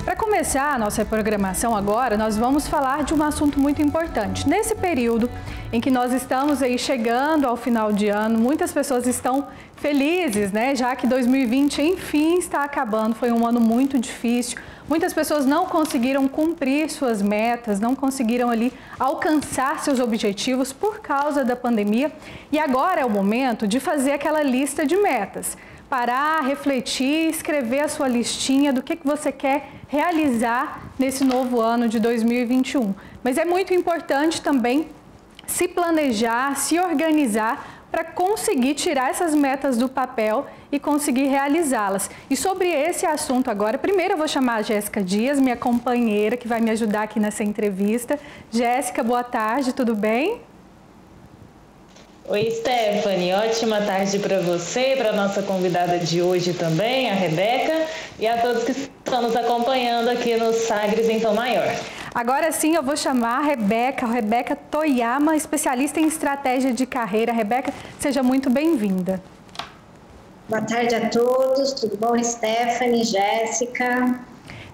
Para começar a nossa programação agora, nós vamos falar de um assunto muito importante. Nesse período em que nós estamos aí chegando ao final de ano, muitas pessoas estão felizes, né? Já que 2020, enfim, está acabando. Foi um ano muito difícil. Muitas pessoas não conseguiram cumprir suas metas, não conseguiram ali alcançar seus objetivos por causa da pandemia. E agora é o momento de fazer aquela lista de metas. Parar, refletir, escrever a sua listinha do que você quer realizar nesse novo ano de 2021. Mas é muito importante também se planejar, se organizar para conseguir tirar essas metas do papel e conseguir realizá-las. E sobre esse assunto agora, primeiro eu vou chamar a Jéssica Dias, minha companheira, que vai me ajudar aqui nessa entrevista. Jéssica, boa tarde, tudo bem? Oi, Stephanie, ótima tarde para você, para a nossa convidada de hoje também, a Rebeca, e a todos que estão nos acompanhando aqui no Sagres em Tom Maior. Agora sim eu vou chamar a Rebeca Toyama, especialista em estratégia de carreira. Rebeca, seja muito bem-vinda. Boa tarde a todos, tudo bom, Stephanie, Jéssica?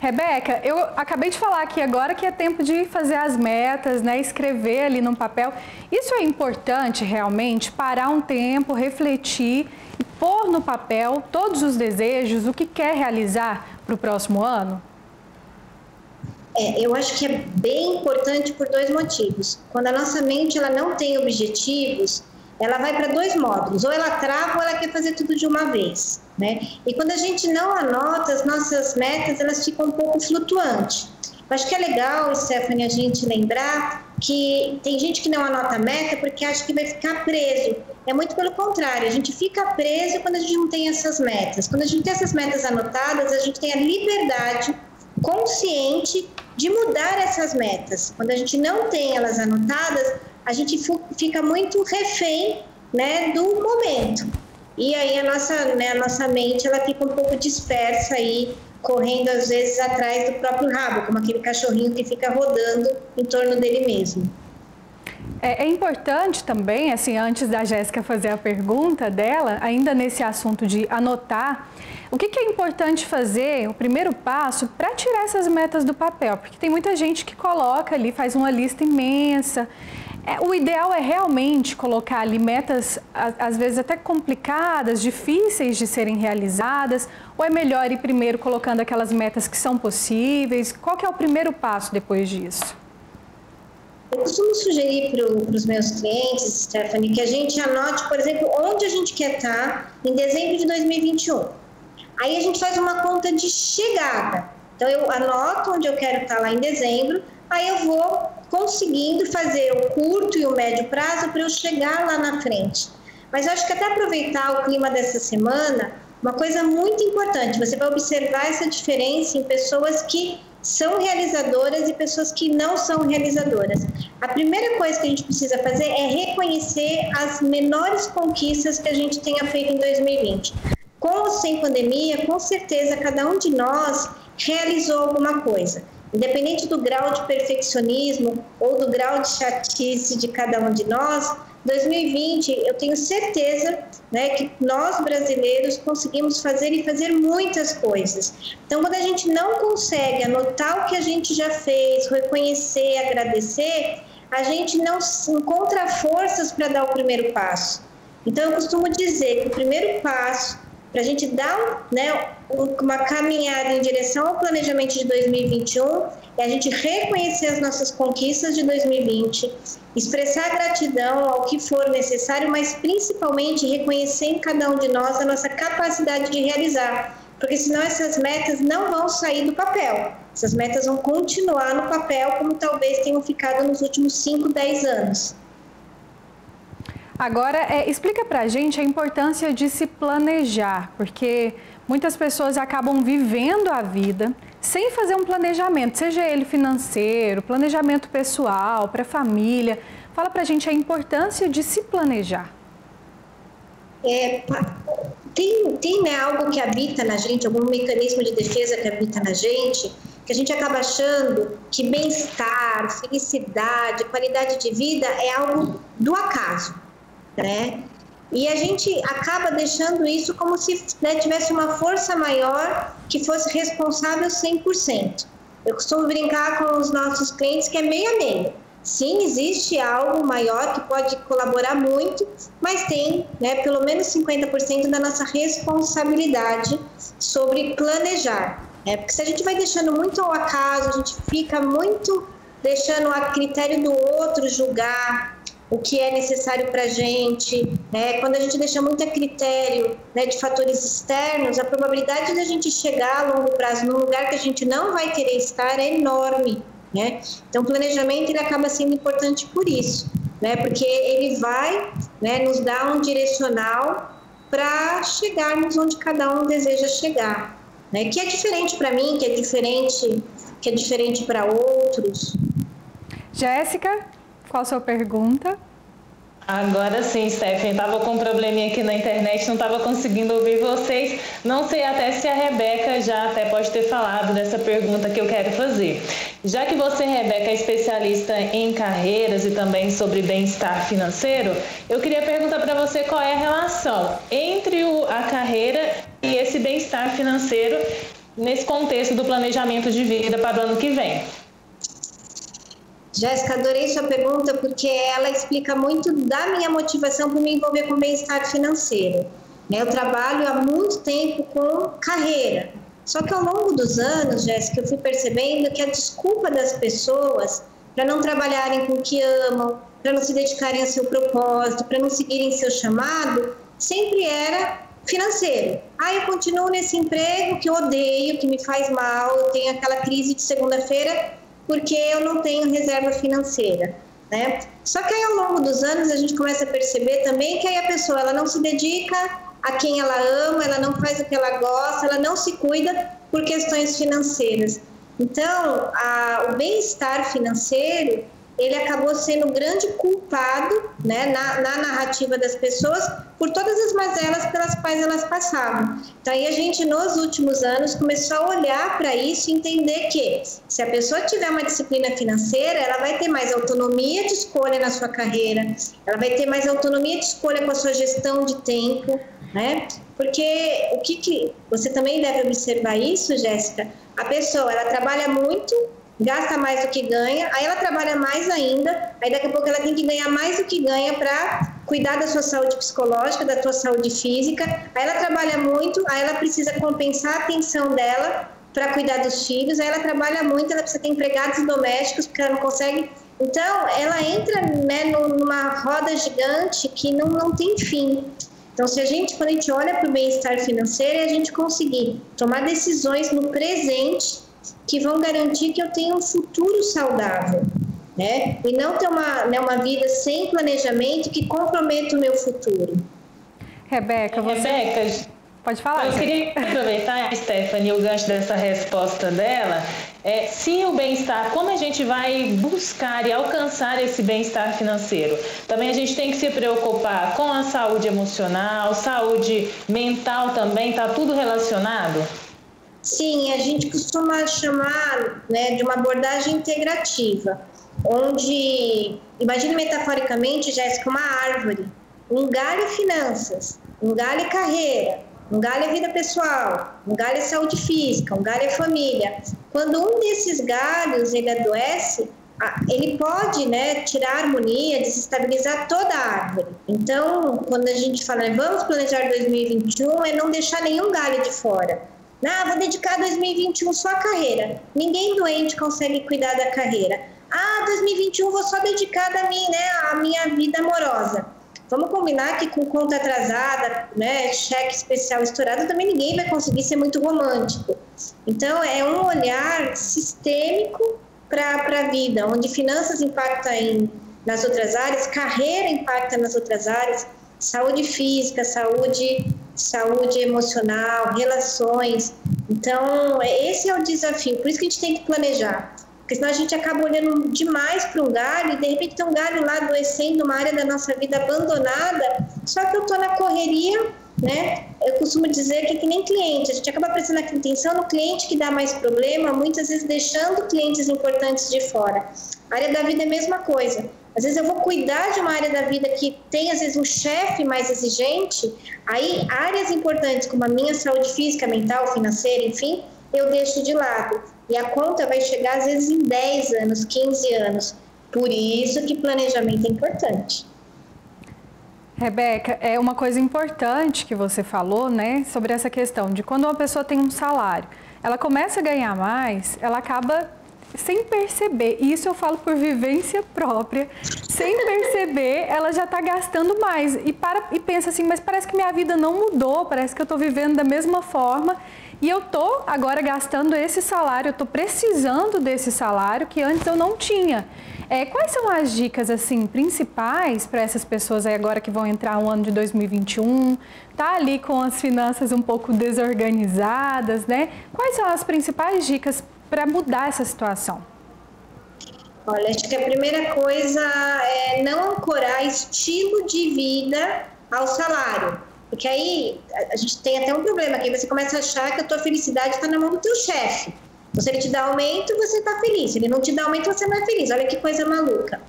Rebeca, eu acabei de falar aqui agora que é tempo de fazer as metas, né? Escrever ali no papel. Isso é importante realmente, parar um tempo, refletir e pôr no papel todos os desejos, o que quer realizar para o próximo ano? Eu acho que é bem importante por dois motivos. Quando a nossa mente ela não tem objetivos, ela vai para dois módulos, ou ela trava ou ela quer fazer tudo de uma vez, né? E quando a gente não anota as nossas metas, elas ficam um pouco flutuantes. Acho que é legal, Stephanie, a gente lembrar que tem gente que não anota a meta porque acha que vai ficar preso. É muito pelo contrário, a gente fica preso quando a gente não tem essas metas. Quando a gente tem essas metas anotadas, a gente tem a liberdade consciente de mudar essas metas. Quando a gente não tem elas anotadas, a gente fica muito refém, né, do momento. E aí a nossa mente ela fica um pouco dispersa aí, correndo às vezes atrás do próprio rabo, como aquele cachorrinho que fica rodando em torno dele mesmo. É importante também, assim, antes da Jéssica fazer a pergunta dela, ainda nesse assunto de anotar, o que é importante fazer, o primeiro passo, para tirar essas metas do papel? Porque tem muita gente que coloca ali, faz uma lista imensa. O ideal é realmente colocar ali metas, às vezes até complicadas, difíceis de serem realizadas, ou é melhor ir primeiro colocando aquelas metas que são possíveis? Qual que é o primeiro passo depois disso? Eu costumo sugerir para os meus clientes, Stephanie, que a gente anote, por exemplo, onde a gente quer estar em dezembro de 2021. Aí a gente faz uma conta de chegada. Então, eu anoto onde eu quero estar lá em dezembro, aí eu vou conseguindo fazer o curto e o médio prazo para eu chegar lá na frente. Mas eu acho que até aproveitar o clima dessa semana, uma coisa muito importante, você vai observar essa diferença em pessoas que são realizadoras e pessoas que não são realizadoras. A primeira coisa que a gente precisa fazer é reconhecer as menores conquistas que a gente tenha feito em 2020. Com ou sem pandemia, com certeza cada um de nós realizou alguma coisa. Independente do grau de perfeccionismo ou do grau de chatice de cada um de nós, 2020, eu tenho certeza, né, que nós brasileiros conseguimos fazer e fazer muitas coisas. Então, quando a gente não consegue anotar o que a gente já fez, reconhecer, agradecer, a gente não encontra forças para dar o primeiro passo. Então, eu costumo dizer que o primeiro passo para a gente dar, né, uma caminhada em direção ao planejamento de 2021 é a gente reconhecer as nossas conquistas de 2020, expressar gratidão ao que for necessário, mas principalmente reconhecer em cada um de nós a nossa capacidade de realizar, porque senão essas metas não vão sair do papel, essas metas vão continuar no papel como talvez tenham ficado nos últimos 5, 10 anos. Agora, explica pra gente a importância de se planejar, porque muitas pessoas acabam vivendo a vida sem fazer um planejamento, seja ele financeiro, planejamento pessoal, para a família. Fala pra gente a importância de se planejar. Tem né, algo que habita na gente, algum mecanismo de defesa que habita na gente, que a gente acaba achando que bem-estar, felicidade, qualidade de vida é algo do acaso, né? E a gente acaba deixando isso como se, né, tivesse uma força maior que fosse responsável 100%. Eu costumo brincar com os nossos clientes que é meio a meio. Sim, existe algo maior que pode colaborar muito, mas tem, né, pelo menos 50% da nossa responsabilidade sobre planejar. Porque se a gente vai deixando muito ao acaso, a gente fica muito deixando a critério do outro julgar o que é necessário para a gente, né? Quando a gente deixa muito a critério, né, de fatores externos, a probabilidade de a gente chegar a longo prazo num lugar que a gente não vai querer estar é enorme, né? Então, o planejamento ele acaba sendo importante por isso, né? Porque ele vai, né, nos dar um direcional para chegarmos onde cada um deseja chegar, né? Que é diferente para mim, que é diferente para outros. Jéssica, qual a sua pergunta? Agora sim, Stephanie, estava com um probleminha aqui na internet, não estava conseguindo ouvir vocês. Não sei até se a Rebeca já até pode ter falado dessa pergunta que eu quero fazer. Já que você, Rebeca, é especialista em carreiras e também sobre bem-estar financeiro, eu queria perguntar para você qual é a relação entre a carreira e esse bem-estar financeiro nesse contexto do planejamento de vida para o ano que vem. Jéssica, adorei sua pergunta porque ela explica muito da minha motivação para me envolver com bem-estar financeiro. Eu trabalho há muito tempo com carreira, só que ao longo dos anos, Jéssica, eu fui percebendo que a desculpa das pessoas para não trabalharem com o que amam, para não se dedicarem ao seu propósito, para não seguirem seu chamado, sempre era financeiro. Eu continuo nesse emprego que eu odeio, que me faz mal, eu tenho aquela crise de segunda-feira porque eu não tenho reserva financeira, né? Só que aí ao longo dos anos a gente começa a perceber também que aí a pessoa ela não se dedica a quem ela ama, ela não faz o que ela gosta, ela não se cuida por questões financeiras. Então, o bem-estar financeiro, ele acabou sendo o grande culpado, né, na narrativa das pessoas por todas as mazelas pelas quais elas passavam. Então, aí a gente, nos últimos anos, começou a olhar para isso e entender que se a pessoa tiver uma disciplina financeira, ela vai ter mais autonomia de escolha na sua carreira, ela vai ter mais autonomia de escolha com a sua gestão de tempo, né? Porque o que você também deve observar isso, Jéssica, a pessoa, ela trabalha muito, gasta mais do que ganha, aí ela trabalha mais ainda, aí daqui a pouco ela tem que ganhar mais do que ganha para cuidar da sua saúde psicológica, da sua saúde física, aí ela trabalha muito, aí ela precisa compensar a atenção dela para cuidar dos filhos, aí ela trabalha muito, ela precisa ter empregados domésticos, porque ela não consegue. Então, ela entra, né, numa roda gigante que não tem fim. Então, quando a gente olha para o bem-estar financeiro, é a gente conseguir tomar decisões no presente que vão garantir que eu tenha um futuro saudável, né? E não ter uma vida sem planejamento que comprometa o meu futuro. Rebeca, pode falar. Eu queria aproveitar, Stephanie, o gancho dessa resposta dela. Se o bem-estar, como a gente vai buscar e alcançar esse bem-estar financeiro? Também a gente tem que se preocupar com a saúde emocional, saúde mental também, está tudo relacionado? Sim, a gente costuma chamar, né, de uma abordagem integrativa, onde, imagine metaforicamente, Jéssica, uma árvore, um galho é finanças, um galho é carreira, um galho é vida pessoal, um galho é saúde física, um galho é família. Quando um desses galhos ele adoece, ele pode, né, tirar a harmonia, desestabilizar toda a árvore. Então, quando a gente fala, vamos planejar 2021, é não deixar nenhum galho de fora. Vou dedicar 2021 só à carreira. Ninguém doente consegue cuidar da carreira. 2021 vou só dedicar a minha vida amorosa. Vamos combinar que com conta atrasada, né, cheque especial estourado, também ninguém vai conseguir ser muito romântico. Então, é um olhar sistêmico para a vida, onde finanças impactam nas outras áreas, carreira impacta nas outras áreas, saúde física, saúde emocional, relações. Então, esse é o desafio, por isso que a gente tem que planejar. Porque senão a gente acaba olhando demais para um galho e de repente tem um galho lá adoecendo, uma área da nossa vida abandonada, só que eu estou na correria, né? Eu costumo dizer que é que nem cliente, a gente acaba prestando atenção no cliente que dá mais problema, muitas vezes deixando clientes importantes de fora. A área da vida é a mesma coisa. Às vezes eu vou cuidar de uma área da vida que tem, às vezes, um chefe mais exigente, aí áreas importantes como a minha saúde física, mental, financeira, enfim, eu deixo de lado. E a conta vai chegar, às vezes, em 10 anos, 15 anos. Por isso que planejamento é importante. Rebeca, é uma coisa importante que você falou, né, sobre essa questão de quando uma pessoa tem um salário, ela começa a ganhar mais, ela acaba sem perceber, e isso eu falo por vivência própria, sem perceber, ela já está gastando mais e pensa assim, mas parece que minha vida não mudou, parece que eu estou vivendo da mesma forma e eu estou agora gastando esse salário, eu estou precisando desse salário que antes eu não tinha. Quais são as dicas assim principais para essas pessoas aí agora que vão entrar no ano de 2021, tá ali com as finanças um pouco desorganizadas, né? Quais são as principais dicas para mudar essa situação? Olha, acho que a primeira coisa é não ancorar estilo de vida ao salário. Porque aí a gente tem até um problema, que você começa a achar que a tua felicidade está na mão do teu chefe. Então, se ele te dá aumento, você está feliz. Se ele não te dá aumento, você não é feliz. Olha que coisa maluca.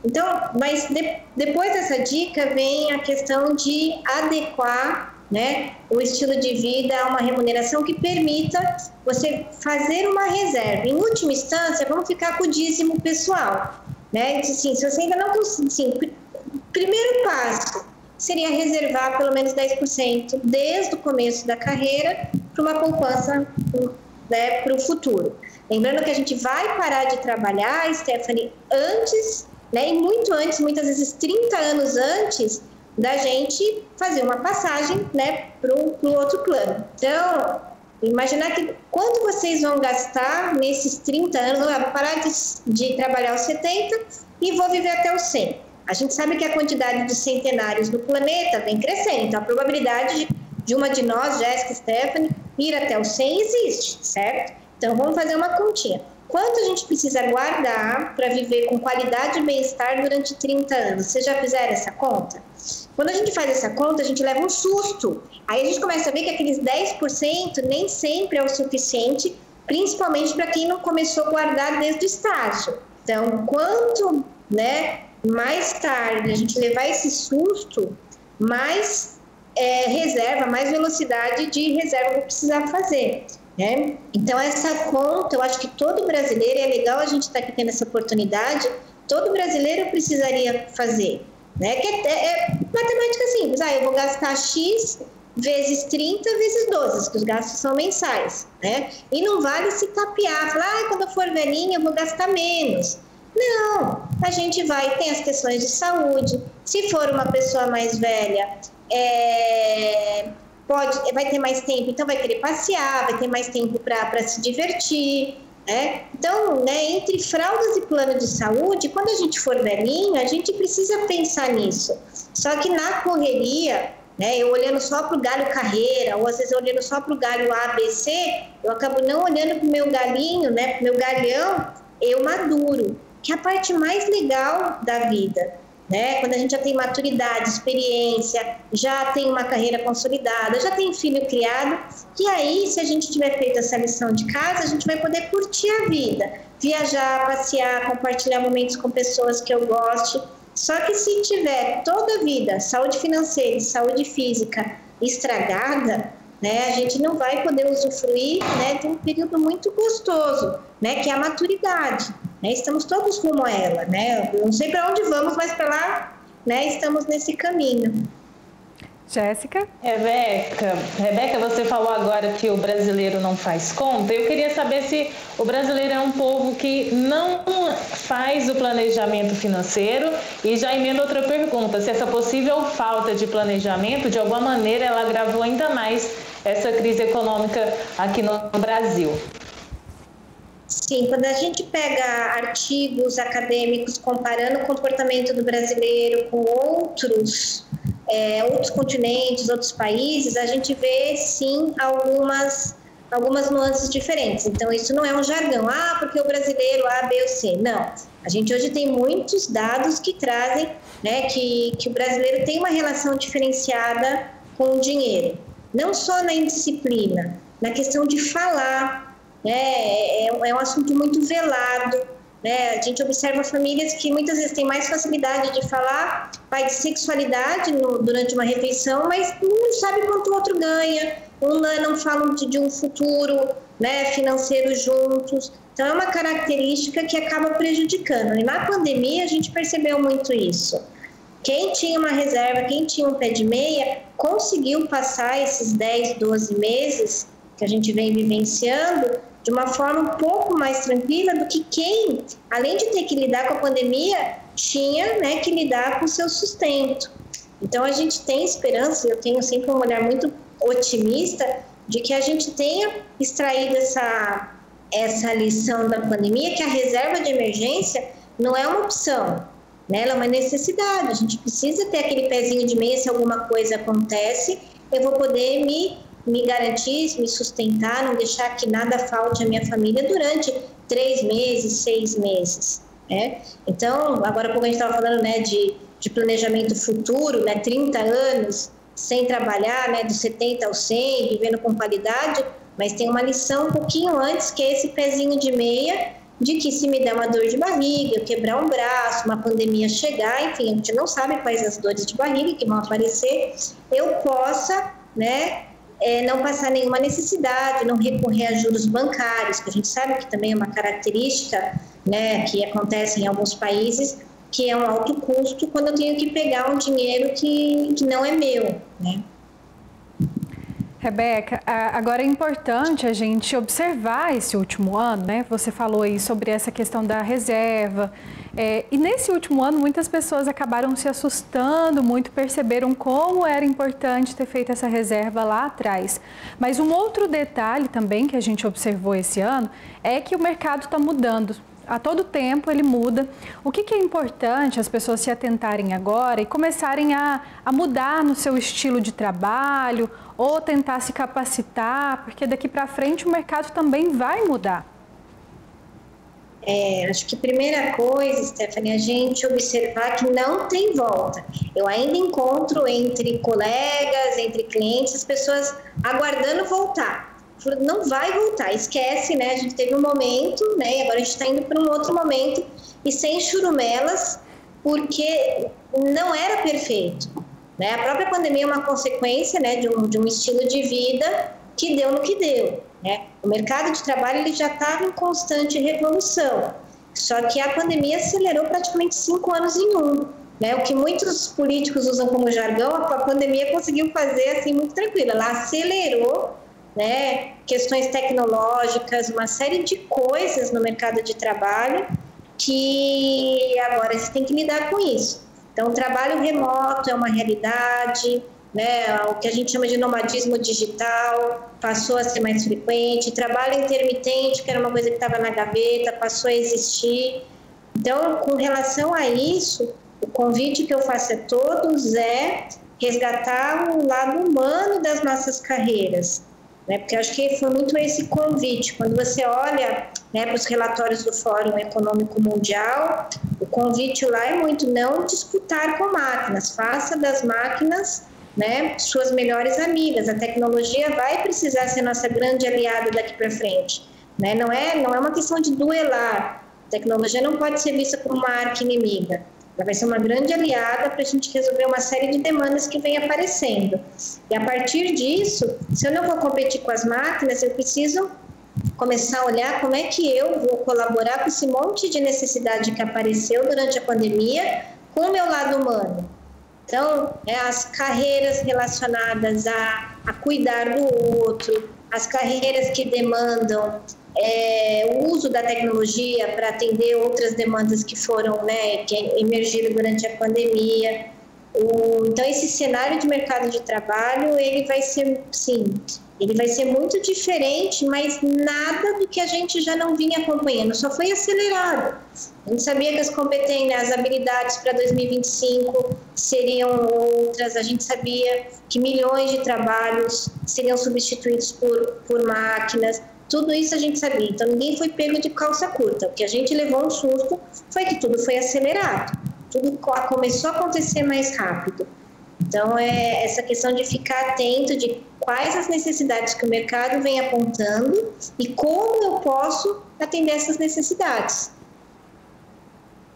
Então, mas depois dessa dica vem a questão de adequar, né, o estilo de vida a uma remuneração que permita você fazer uma reserva. Em última instância, vamos ficar com o dízimo pessoal, né? Assim, se você ainda não conseguir, assim, primeiro passo seria reservar pelo menos 10% desde o começo da carreira para uma poupança, né, para o futuro. Lembrando que a gente vai parar de trabalhar, Stephanie, antes, né, e muito antes, muitas vezes 30 anos antes da gente fazer uma passagem, né, para o outro plano. Então, imaginar que quanto vocês vão gastar nesses 30 anos, vou parar de trabalhar aos 70 e vou viver até os 100. A gente sabe que a quantidade de centenários no planeta vem crescendo, então a probabilidade de uma de nós, Jéssica, Stephanie, ir até os 100 existe, certo? Então, vamos fazer uma continha. Quanto a gente precisa guardar para viver com qualidade e bem-estar durante 30 anos? Vocês já fizeram essa conta? Quando a gente faz essa conta, a gente leva um susto. Aí a gente começa a ver que aqueles 10% nem sempre é o suficiente, principalmente para quem não começou a guardar desde o estágio. Então, quanto, né, mais tarde a gente levar esse susto, mais reserva, mais velocidade de reserva eu vou precisar fazer. Né? Então, essa conta, eu acho que todo brasileiro, é legal a gente estar aqui tendo essa oportunidade, todo brasileiro precisaria fazer. Né? Que é matemática simples, eu vou gastar X vezes 30 vezes 12, que os gastos são mensais. Né? E não vale se tapear, falar, quando eu for velhinha eu vou gastar menos. Não, a gente tem as questões de saúde, se for uma pessoa mais velha, vai ter mais tempo, então vai querer passear, vai ter mais tempo para se divertir, né? Então, né, entre fraldas e plano de saúde, quando a gente for velhinho, a gente precisa pensar nisso. Só que na correria, né, eu olhando só para o galho carreira, ou às vezes olhando só para o galho A, B, C, eu acabo não olhando para o meu galinho, né, para o meu galhão, eu maduro, que é a parte mais legal da vida. Né? Quando a gente já tem maturidade, experiência, já tem uma carreira consolidada, já tem filho criado, e aí, se a gente tiver feito essa lição de casa, a gente vai poder curtir a vida, viajar, passear, compartilhar momentos com pessoas que eu goste. Só que se tiver toda a vida, saúde financeira e saúde física estragada, né, a gente não vai poder usufruir, né, de um período muito gostoso, né, que é a maturidade. Né, estamos todos rumo a ela, né? Eu não sei para onde vamos, mas para lá, né, estamos nesse caminho. Jéssica? Rebeca, você falou agora que o brasileiro não faz conta. Eu queria saber se o brasileiro é um povo que não faz o planejamento financeiro, e já emendo outra pergunta, se essa possível falta de planejamento, de alguma maneira, ela agravou ainda mais essa crise econômica aqui no Brasil. Sim, quando a gente pega artigos acadêmicos comparando o comportamento do brasileiro com outros continentes, outros países, a gente vê, sim, algumas nuances diferentes. Então, isso não é um jargão, porque o brasileiro A, B ou C. Não, a gente hoje tem muitos dados que trazem, né, que o brasileiro tem uma relação diferenciada com o dinheiro. Não só na indisciplina, na questão de falar, é um assunto muito velado, né? A gente observa famílias que muitas vezes têm mais facilidade de falar de sexualidade durante uma refeição, mas não sabe quanto o outro ganha, não falam de um futuro, né, financeiro juntos. Então, é uma característica que acaba prejudicando. E na pandemia, a gente percebeu muito isso. Quem tinha uma reserva, quem tinha um pé de meia, conseguiu passar esses 10, 12 meses que a gente vem vivenciando de uma forma um pouco mais tranquila do que quem, além de ter que lidar com a pandemia, tinha, né, que lidar com o seu sustento. Então, a gente tem esperança, eu tenho sempre um olhar muito otimista, de que a gente tenha extraído essa lição da pandemia, que a reserva de emergência não é uma opção, né? Ela é uma necessidade. A gente precisa ter aquele pezinho de meia, se alguma coisa acontece, eu vou poder me garantir, me sustentar, não deixar que nada falte à minha família durante 3 meses, 6 meses, né? Então, agora há pouco a gente estava falando, né, de planejamento futuro, né, 30 anos sem trabalhar, né, dos 70 aos 100, vivendo com qualidade, mas tem uma lição um pouquinho antes, que é esse pezinho de meia, de que se me der uma dor de barriga, eu quebrar um braço, uma pandemia chegar, enfim, a gente não sabe quais as dores de barriga que vão aparecer, eu possa, né, não passar nenhuma necessidade, não recorrer a juros bancários, que a gente sabe que também é uma característica, né, que acontece em alguns países, que é um alto custo quando eu tenho que pegar um dinheiro que não é meu, né? Rebeca, agora é importante a gente observar esse último ano, né? Você falou aí sobre essa questão da reserva. E nesse último ano, muitas pessoas acabaram se assustando muito, perceberam como era importante ter feito essa reserva lá atrás. Mas um outro detalhe também que a gente observou esse ano é que o mercado está mudando. A todo tempo ele muda. O que é importante as pessoas se atentarem agora e começarem a mudar no seu estilo de trabalho ou tentar se capacitar, porque daqui para frente o mercado também vai mudar. Acho que a primeira coisa, Stephanie, é a gente observar que não tem volta. Eu ainda encontro entre colegas, entre clientes, as pessoas aguardando voltar. Não vai voltar, esquece, né? A gente teve um momento, né? E agora a gente está indo para um outro momento e sem churumelas, porque não era perfeito, né? A própria pandemia é uma consequência, né, de um estilo de vida que deu no que deu, né? O mercado de trabalho ele já estava em constante revolução, só que a pandemia acelerou praticamente 5 anos em um, né? O que muitos políticos usam como jargão, a pandemia conseguiu fazer assim muito tranquila, ela acelerou, né, questões tecnológicas, uma série de coisas no mercado de trabalho que agora você tem que lidar com isso. Então, o trabalho remoto é uma realidade, né, o que a gente chama de nomadismo digital passou a ser mais frequente, trabalho intermitente, que era uma coisa que estava na gaveta, passou a existir. Então, com relação a isso, o convite que eu faço a todos é resgatar o lado humano das nossas carreiras, né? Porque acho que foi muito esse convite. Quando você olha, né, para os relatórios do Fórum Econômico Mundial, o convite lá é muito não disputar com máquinas, faça das máquinas, né, suas melhores amigas. A tecnologia vai precisar ser nossa grande aliada daqui para frente, né? Não é uma questão de duelar. A tecnologia não pode ser vista como uma arqui-inimiga. Ela vai ser uma grande aliada para a gente resolver uma série de demandas que vem aparecendo. E a partir disso, se eu não vou competir com as máquinas, eu preciso começar a olhar como é que eu vou colaborar com esse monte de necessidade que apareceu durante a pandemia com o meu lado humano. Então, as carreiras relacionadas a cuidar do outro, as carreiras que demandam o uso da tecnologia para atender outras demandas que foram, né, que emergiram durante a pandemia. Então, esse cenário de mercado de trabalho, ele vai ser, sim, ele vai ser muito diferente, mas nada do que a gente já não vinha acompanhando, só foi acelerado. A gente sabia que as competências, as habilidades para 2025 seriam outras, a gente sabia que milhões de trabalhos seriam substituídos por máquinas. Tudo isso a gente sabia, então ninguém foi pego de calça curta. O que a gente levou um susto foi que tudo foi acelerado, tudo começou a acontecer mais rápido. Então, essa questão de ficar atento de quais as necessidades que o mercado vem apontando e como eu posso atender essas necessidades.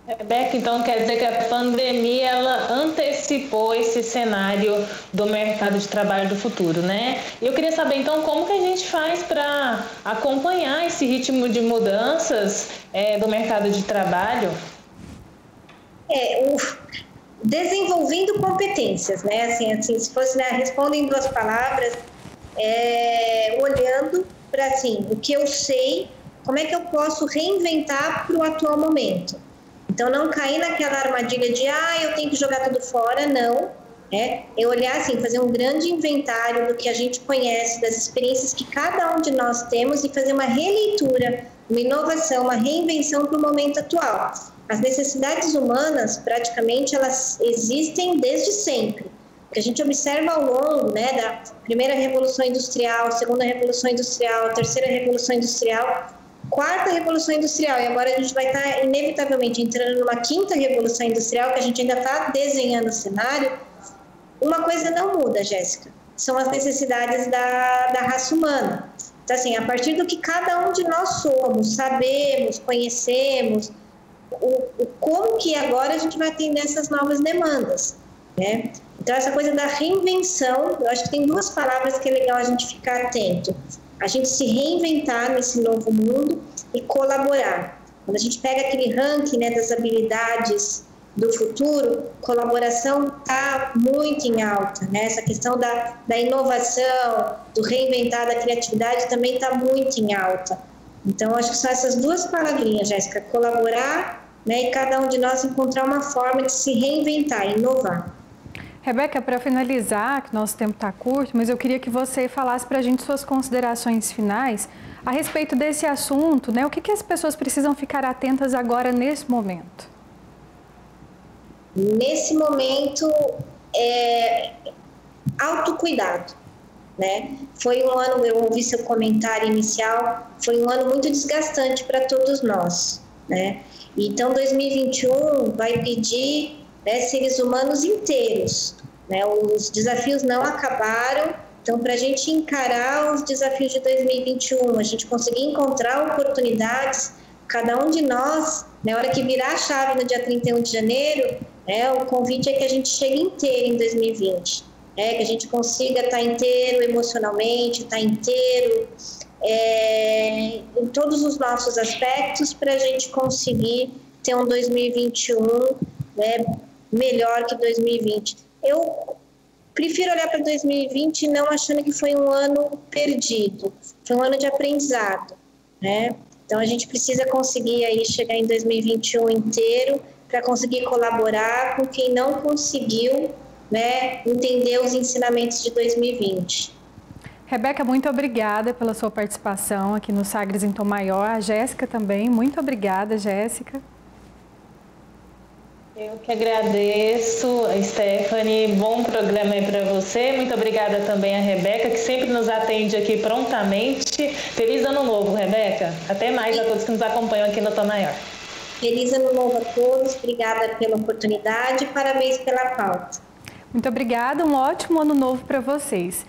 Rebeca, então quer dizer que a pandemia ela antecipou esse cenário do mercado de trabalho do futuro, né? E eu queria saber então como que a gente faz para acompanhar esse ritmo de mudanças do mercado de trabalho? Desenvolvendo competências, né? Assim, se fosse, né, responda em duas palavras, olhando para assim, o que eu sei, como é que eu posso reinventar para o atual momento. Então, não cair naquela armadilha de, eu tenho que jogar tudo fora, não. É olhar assim, fazer um grande inventário do que a gente conhece, das experiências que cada um de nós temos e fazer uma releitura, uma inovação, uma reinvenção para o momento atual. As necessidades humanas, praticamente, elas existem desde sempre. O que a gente observa ao longo, né, da primeira Revolução Industrial, segunda Revolução Industrial, terceira Revolução Industrial, quarta Revolução Industrial, e agora a gente vai estar inevitavelmente entrando numa quinta Revolução Industrial, que a gente ainda está desenhando o cenário. Uma coisa não muda, Jéssica, são as necessidades da raça humana. Então, assim, a partir do que cada um de nós somos, sabemos, conhecemos, como que agora a gente vai atender essas novas demandas, né? Então, essa coisa da reinvenção, eu acho que tem duas palavras que é legal a gente ficar atento. A gente se reinventar nesse novo mundo e colaborar. Quando a gente pega aquele ranking, né, das habilidades do futuro, colaboração está muito em alta, né? Essa questão da inovação, do reinventar, da criatividade também está muito em alta. Então, acho que são essas duas palavrinhas, Jéssica, colaborar, né, e cada um de nós encontrar uma forma de se reinventar, inovar. Rebeca, para finalizar, que nosso tempo está curto, mas eu queria que você falasse para a gente suas considerações finais a respeito desse assunto, né? O que as pessoas precisam ficar atentas agora nesse momento? Nesse momento, autocuidado, né? Foi um ano, eu ouvi seu comentário inicial, foi um ano muito desgastante para todos nós, né? Então, 2021 vai pedir, né, seres humanos inteiros, né? Os desafios não acabaram, então para a gente encarar os desafios de 2021, a gente conseguir encontrar oportunidades, cada um de nós, na hora que virar a chave no dia 31 de janeiro, o convite é que a gente chegue inteiro em 2020, que a gente consiga estar inteiro emocionalmente, estar inteiro em todos os nossos aspectos para a gente conseguir ter um 2021, né, melhor que 2020. Eu prefiro olhar para 2020 não achando que foi um ano perdido, foi um ano de aprendizado, né? Então a gente precisa conseguir aí chegar em 2021 inteiro para conseguir colaborar com quem não conseguiu, né, entender os ensinamentos de 2020. Rebeca, muito obrigada pela sua participação aqui no Sagres em Tom Maior. A Jéssica também, muito obrigada, Jéssica. Eu que agradeço, Stephanie. Bom programa aí para você. Muito obrigada também a Rebeca, que sempre nos atende aqui prontamente. Feliz ano novo, Rebeca. Até mais a todos que nos acompanham aqui no Tom Maior. Feliz ano novo a todos. Obrigada pela oportunidade e parabéns pela pauta. Muito obrigada. Um ótimo ano novo para vocês.